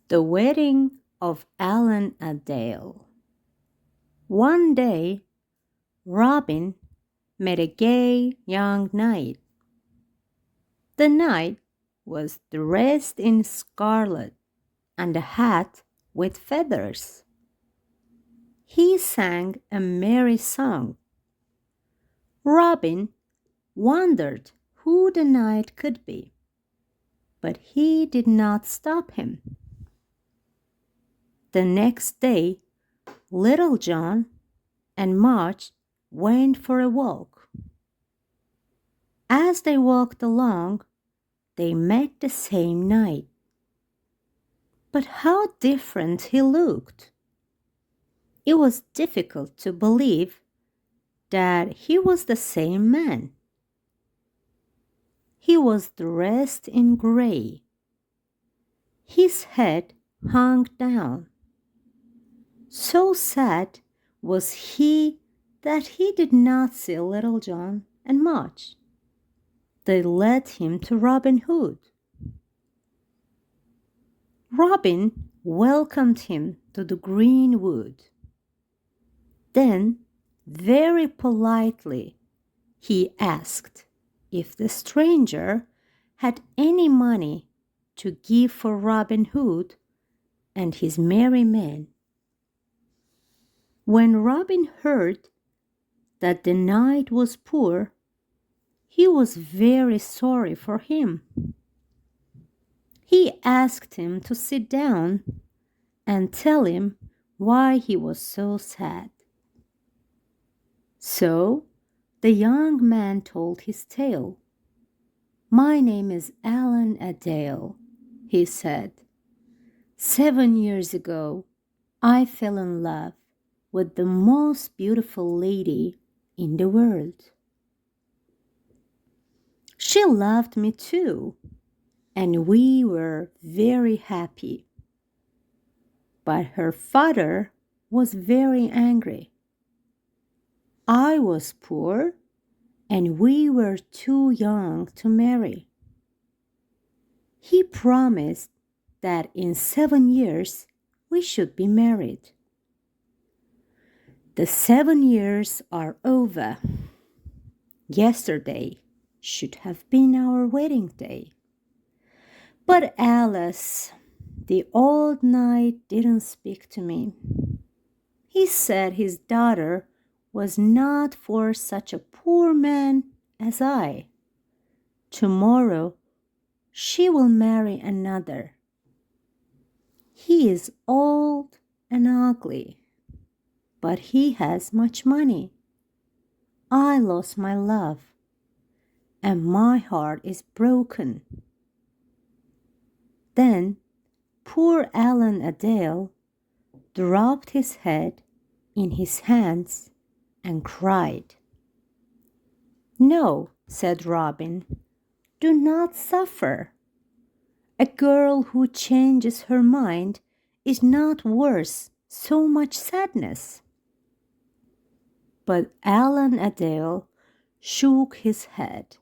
The Wedding of Allan and Dale. One day, Robin met a gay young knight. The knight was dressed in scarlet and a hat with feathers. He sang a merry song. Robin wondered who the knight could be, but he did not stop him. The next day, Little John and Marge went for a walk. As they walked along, they met the same knight. But how different he looked! It was difficult to believe that he was the same man. He was dressed in gray. His head hung down. So sad was he that he did not see Little John and Marge. They led him to Robin Hood. Robin welcomed him to the green wood. Then, very politely, he asked if the stranger had any money to give for Robin Hood and his merry men. When Robin heard that the knight was poor, he was very sorry for him. He asked him to sit down and tell him why he was so sad. So the young man told his tale. "My name is Allan a Dale," he said. 7 years ago, I fell in love with the most beautiful lady in the world. She loved me too, and we were very happy. But her father was very angry. I was poor, and we were too young to marry. He promised that in 7 years we should be married. The 7 years are over. Yesterday should have been our wedding day. But alas, the old knight didn't speak to me. He said his daughter was not for such a poor man as I. Tomorrow she will marry another. He is old and ugly, but he has much money. I lost my love, and my heart is broken. Then poor Allan a Dale dropped his head in his hands and cried. "No," said Robin, "do not suffer. A girl who changes her mind is not worth so much sadness." But Allan a Dale shook his head.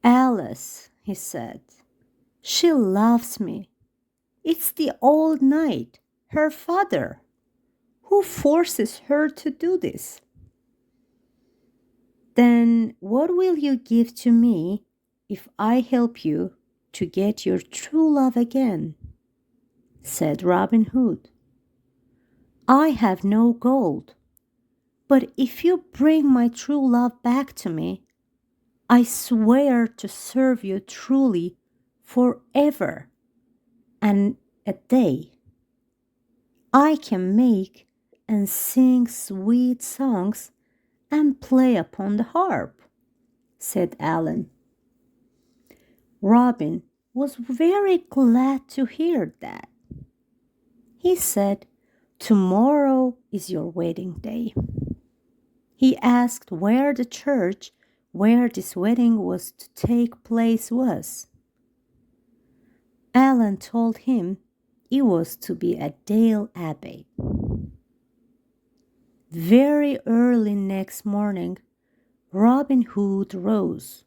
"Alice," he said, "she loves me. It's the old knight, her father, who forces her to do this." "Then what will you give to me if I help you to get your true love again?" said Robin Hood. "I have no gold, but if you bring my true love back to me, I swear to serve you truly forever and a day. I can make and sing sweet songs and play upon the harp," said Allan. Robin was very glad to hear that. He said, "Tomorrow is your wedding day." He asked where the church where this wedding was to take place was. Allan told him it was to be at Dale Abbey. Very early next morning, Robin Hood rose.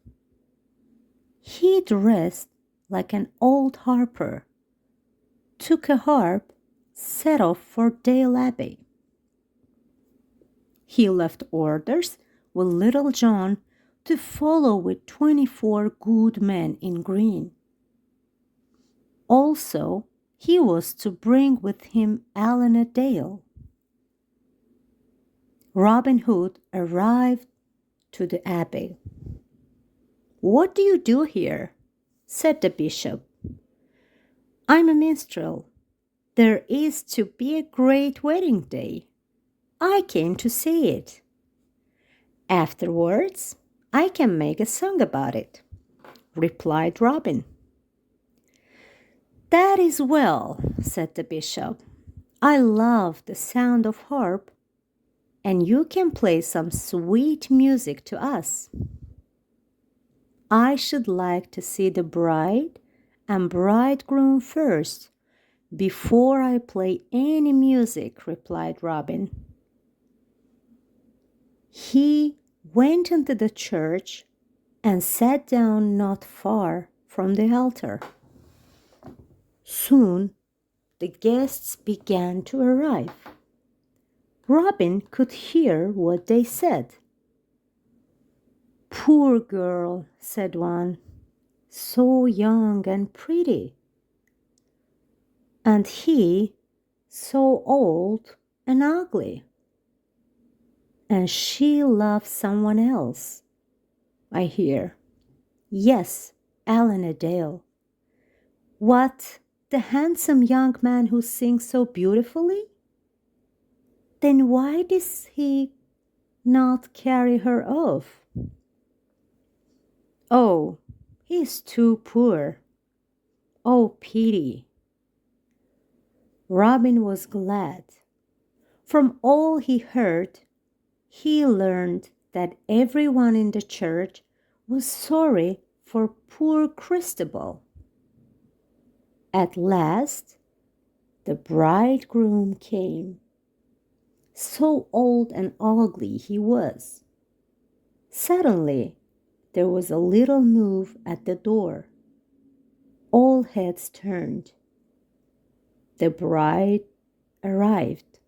He dressed like an old harper, took a harp, set off for Dale Abbey. He left orders with Little John to follow with 24 good men in green. Also, he was to bring with him Allan and Dale. Robin Hood arrived to the abbey. "What do you do here?" said the bishop. "I'm a minstrel. There is to be a great wedding day. I came to see it. Afterwards, I can make a song about it," replied Robin. "That is well," said the bishop. "I love the sound of harp, and you can play some sweet music to us." "I should like to see the bride and bridegroom first, before I play any music," replied Robin. He went into the church and sat down not far from the altar. Soon the guests began to arrive. Robin could hear what they said. "Poor girl," said one, "so young and pretty. And he, so old and ugly. And she loves someone else, I hear. Yes, Allan and Dale. What, the handsome young man who sings so beautifully? Then why does he not carry her off? Oh, he is too poor. Oh, pity." Robin was glad. From all he heard, he learned that everyone in the church was sorry for poor Christabel. At last, the bridegroom came. So old and ugly he was. Suddenly, there was a little move at the door. All heads turned. The bride arrived.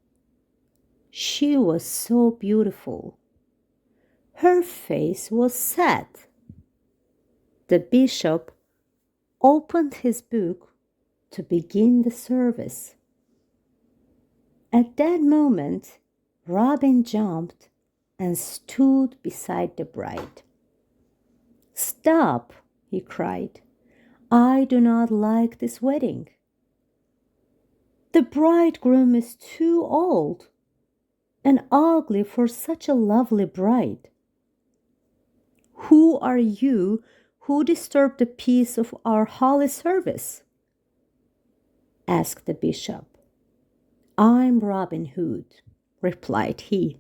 She was so beautiful. Her face was sad. The bishop opened his book to begin the service. At that moment, Robin jumped and stood beside the bride. "Stop," he cried. "I do not like this wedding. The bridegroom is too old and ugly for such a lovely bride. Who are you who disturbed the peace of our holy service?" asked the bishop. "I'm Robin Hood," replied he.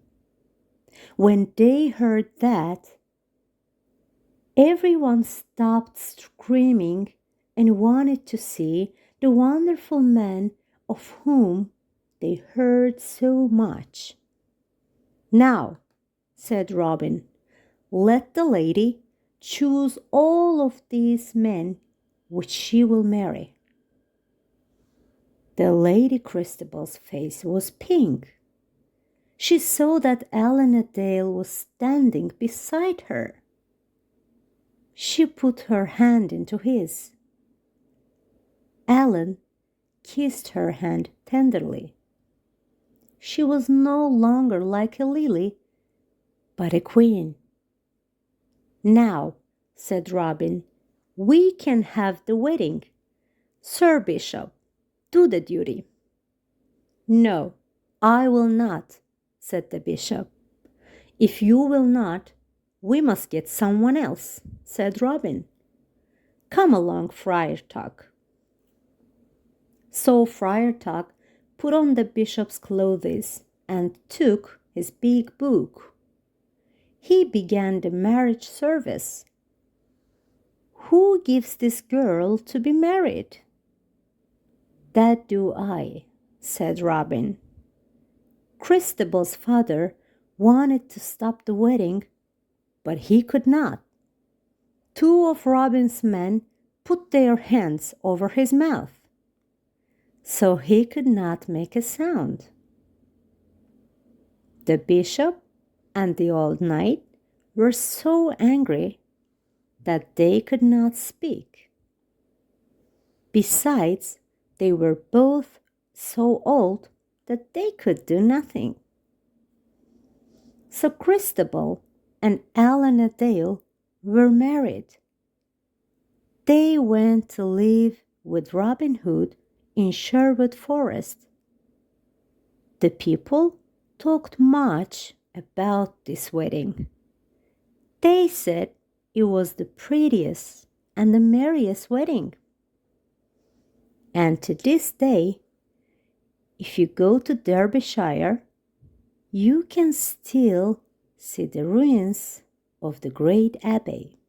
When they heard that, everyone stopped screaming and wanted to see the wonderful man of whom they heard so much. "Now," said Robin, "let the lady choose all of these men which she will marry." The Lady Christabel's face was pink. She saw that Allan and Dale was standing beside her. She put her hand into his. Allan kissed her hand tenderly. She was no longer like a lily, but a queen. "Now," said Robin, "we can have the wedding. Sir Bishop, do the duty." "No, I will not," said the bishop. "If you will not, we must get someone else," said Robin. "Come along, Friar Tuck." So Friar Tuck put on the bishop's clothes and took his big book. He began the marriage service. "Who gives this girl to be married?" "That do I," said Robin. Christabel's father wanted to stop the wedding, but he could not. Two of Robin's men put their hands over his mouth. so he could not make a sound. The bishop and the old knight were so angry that they could not speak. Besides, they were both so old that they could do nothing. So Christabel and Allan a Dale were married. They went to live with Robin Hood in Sherwood Forest. The people talked much about this wedding. They said it was the prettiest and the merriest wedding. And to this day, if you go to Derbyshire, you can still see the ruins of the great abbey.